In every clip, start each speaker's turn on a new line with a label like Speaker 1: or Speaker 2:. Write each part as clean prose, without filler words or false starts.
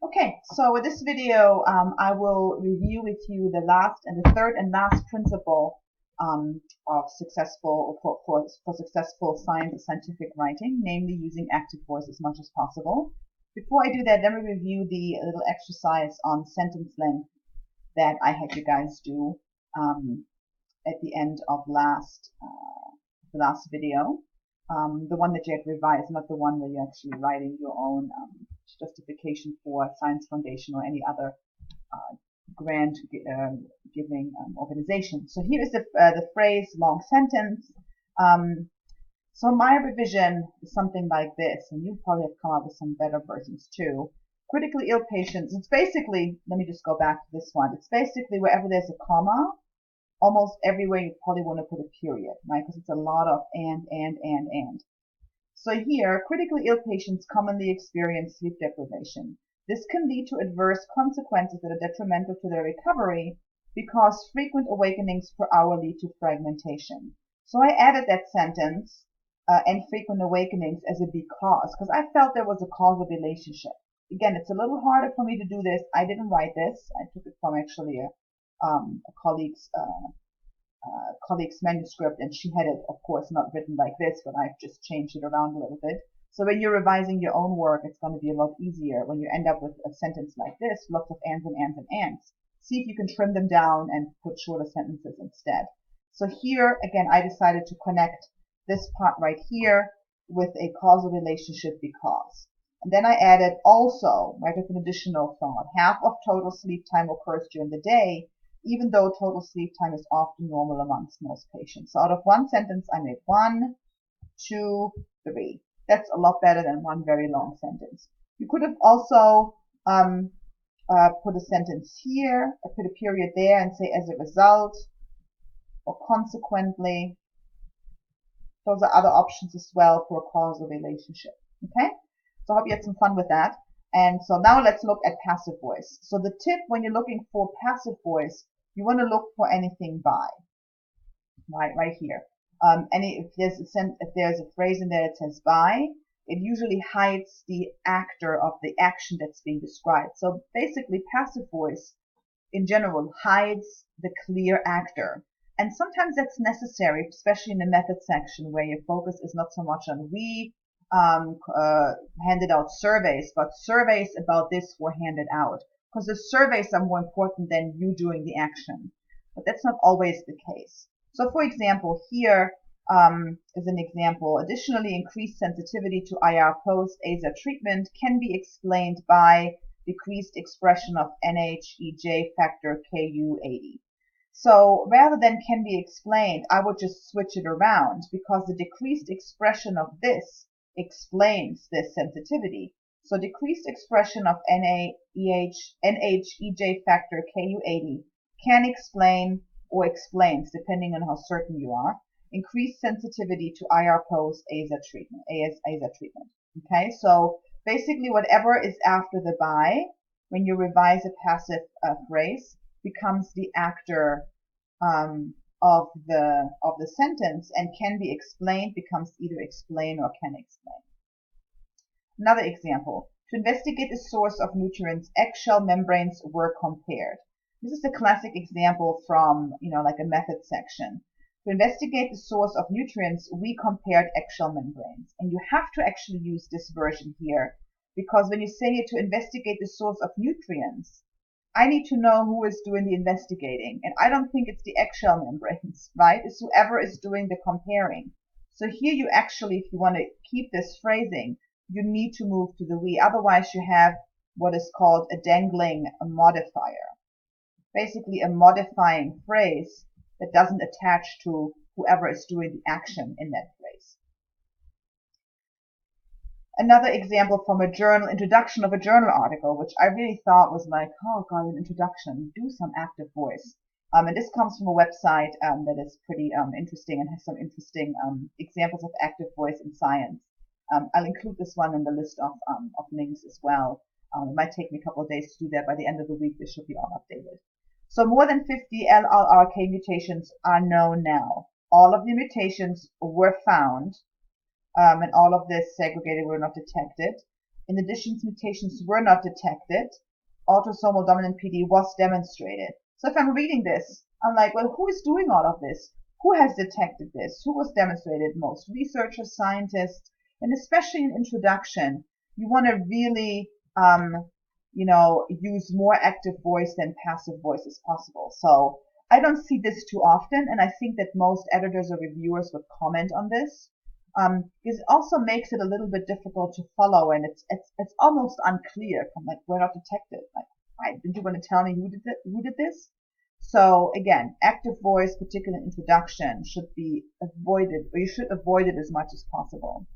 Speaker 1: Okay, so with this video, I will review with you the third and last principle of successful scientific writing, namely using active voice as much as possible. Before I do that, let me review the little exercise on sentence length that I had you guys do at the end of the last video. The one that you had revised, not the one where you're actually writing your own justification for Science Foundation or any other grant giving organization. So here is the phrase long sentence. So my revision is something like this, and you probably have come up with some better versions too. Critically ill patients, it's basically, let me just go back to this one. It's basically wherever there's a comma, almost everywhere you probably want to put a period, right? Because it's a lot of and. So here, critically ill patients commonly experience sleep deprivation. This can lead to adverse consequences that are detrimental to their recovery because frequent awakenings per hour lead to fragmentation. So I added that sentence, and frequent awakenings as a because I felt there was a causal relationship. Again, it's a little harder for me to do this. I didn't write this. I took it from actually a colleague's manuscript, and she had it, of course, not written like this, but I've just changed it around a little bit. So when you're revising your own work, it's going to be a lot easier when you end up with a sentence like this, lots of ands and ands and ands. See if you can trim them down and put shorter sentences instead. So here, again, I decided to connect this part right here with a causal relationship because. And then I added also, right, with an additional thought, half of total sleep time occurs during the day, even though total sleep time is often normal amongst most patients. So out of one sentence, I made 1, 2, 3. That's a lot better than one very long sentence. You could have also put a sentence here, put a period there, and say as a result, or consequently. Those are other options as well for a causal relationship. Okay? So I hope you had some fun with that. And so now let's look at passive voice. So the tip when you're looking for passive voice, you want to look for anything by, right here. If there's a phrase in there that says by, it usually hides the actor of the action that's being described. So basically, passive voice in general hides the clear actor. And sometimes that's necessary, especially in the method section where your focus is not so much on we handed out surveys, but surveys about this were handed out. Because the surveys are more important than you doing the action. But that's not always the case. So for example, here is an example. Additionally, increased sensitivity to IR post-AZA treatment can be explained by decreased expression of NH-EJ factor Ku80. So rather than can be explained, I would just switch it around because the decreased expression of this explains this sensitivity. So decreased expression of NH-EJ factor Ku80 can explain or explains, depending on how certain you are, increased sensitivity to IR post-AZA treatment. Okay, so basically whatever is after the by, when you revise a passive phrase, becomes the actor of the sentence, and can be explained becomes either explain or can explain. Another example. To investigate the source of nutrients, eggshell membranes were compared. This is a classic example from, like a method section. To investigate the source of nutrients, we compared eggshell membranes. And you have to actually use this version here, because when you say to investigate the source of nutrients, I need to know who is doing the investigating. And I don't think it's the eggshell membranes, right? It's whoever is doing the comparing. So here you actually, if you want to keep this phrasing, you need to move to the we. Otherwise, you have what is called a dangling modifier. Basically, a modifying phrase that doesn't attach to whoever is doing the action in that phrase. Another example from a journal, introduction of a journal article, which I really thought was like, oh God, an introduction, do some active voice. And this comes from a website that is pretty interesting and has some interesting examples of active voice in science. I'll include this one in the list of links as well. It might take me a couple of days to do that. By the end of the week, this should be all updated. So more than 50 LRRK mutations are known now. All of the mutations were found, and all of this segregated were not detected. In addition, mutations were not detected. Autosomal dominant PD was demonstrated. So if I'm reading this, I'm like, well, who is doing all of this? Who has detected this? Who was demonstrated most? Researchers, scientists, and especially in introduction, you want to really, use more active voice than passive voice as possible. So I don't see this too often, and I think that most editors or reviewers would comment on this. Because it also makes it a little bit difficult to follow, and it's almost unclear. From like, we're not detected. Like, why didn't you want to tell me who did this? So again, active voice, particularly introduction, should be avoided, or you should avoid it as much as possible.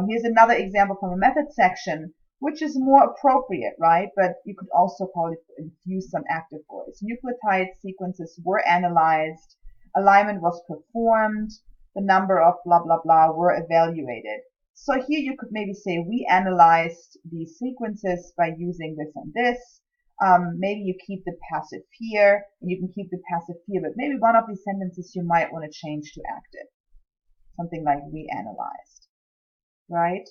Speaker 1: Here's another example from a method section, which is more appropriate, right? But you could also probably infuse some active voice. Nucleotide sequences were analyzed, alignment was performed, the number of blah blah blah were evaluated. So here you could maybe say we analyzed these sequences by using this and this. Maybe you keep the passive here, and you can keep the passive here, but maybe one of these sentences you might want to change to active. Something like we analyzed, right?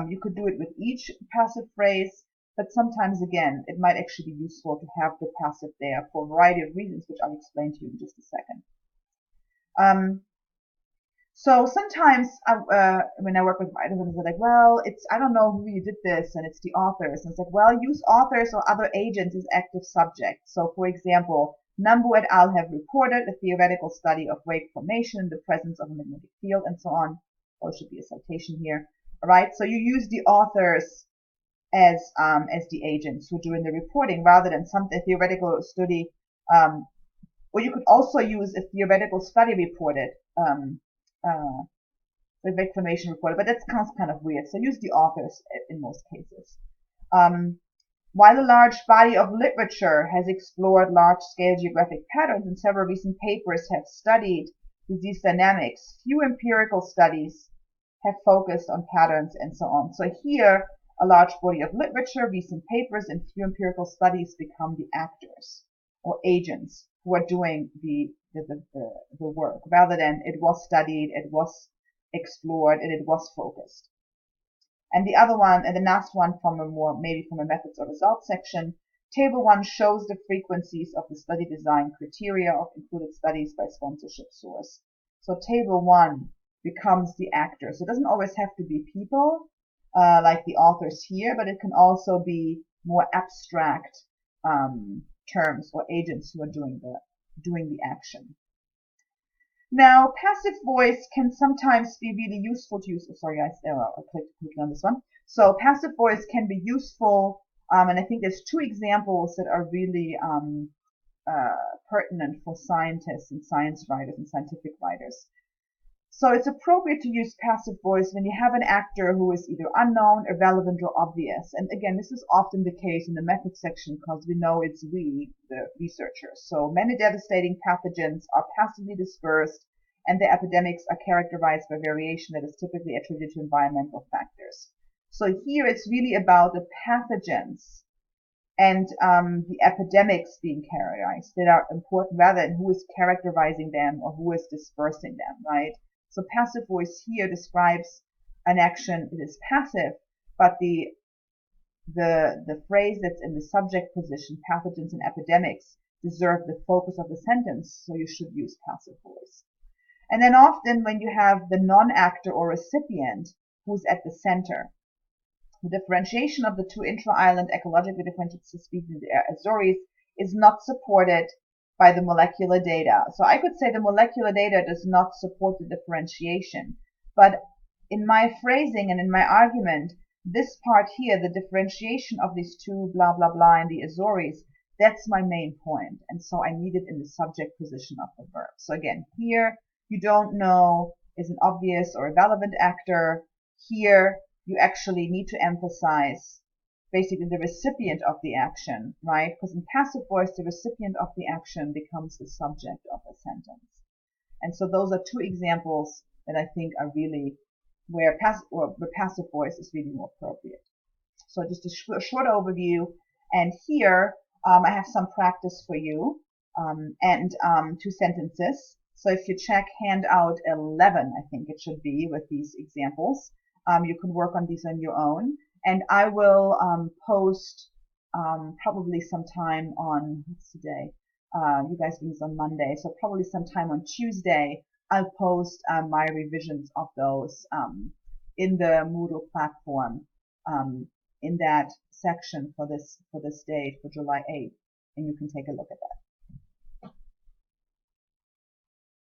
Speaker 1: You could do it with each passive phrase, but sometimes again, it might actually be useful to have the passive there for a variety of reasons, which I'll explain to you in just a second. So sometimes when I work with writers, they're like, well, I don't know who you did this, and it's the authors. And it's like, well, use authors or other agents as active subjects. So for example, Nambu et al. Have reported a theoretical study of wake formation in the presence of a magnetic field, and so on. Or it should be a citation here. All right, so you use the authors as the agents who are doing the reporting, rather than a theoretical study. Or you could also use a theoretical study reported. The wake formation reported, but that sounds kind of weird. So use the authors in most cases. While a large body of literature has explored large-scale geographic patterns and several recent papers have studied disease dynamics, few empirical studies have focused on patterns and so on. So here, a large body of literature, recent papers, and few empirical studies become the actors or agents who are doing the work, rather than it was studied, it was explored, and it was focused. And the other one, and the last one from maybe from a methods or results section, table 1 shows the frequencies of the study design criteria of included studies by sponsorship source. So table 1 becomes the actor. So it doesn't always have to be people, like the authors here, but it can also be more abstract terms or agents who are doing the action. Now, passive voice can sometimes be really useful to use. Oh, sorry, I clicked quickly on this one. So passive voice can be useful, and I think there's 2 examples that are really pertinent for scientists and science writers and scientific writers. So it's appropriate to use passive voice when you have an actor who is either unknown, irrelevant, or obvious. And again, this is often the case in the method section because we know it's we, the researchers. So many devastating pathogens are passively dispersed, and the epidemics are characterized by variation that is typically attributed to environmental factors. So here it's really about the pathogens and the epidemics being characterized that are important, rather than who is characterizing them or who is dispersing them, right? So passive voice here describes an action that is passive, but the phrase that's in the subject position, pathogens and epidemics, deserve the focus of the sentence, so you should use passive voice. And then often when you have the non-actor or recipient who's at the center, the differentiation of the 2 intra-island ecologically differentiated species in the Azores is not supported by the molecular data. So I could say the molecular data does not support the differentiation, but in my phrasing and in my argument, this part here, the differentiation of these 2 blah blah blah in the Azores, that's my main point, and so I need it in the subject position of the verb. So again, here you don't know is an obvious or irrelevant actor. Here you actually need to emphasize basically the recipient of the action, right? Because in passive voice, the recipient of the action becomes the subject of a sentence. And so those are 2 examples that I think are really where passive voice is really more appropriate. So just a short overview. And here I have some practice for you and 2 sentences. So if you check handout 11, I think it should be, with these examples, you can work on these on your own. And I will post probably sometime on, what's today? You guys do this on Monday, so probably sometime on Tuesday I'll post my revisions of those in the Moodle platform in that section for this date for July 8th, and you can take a look at that.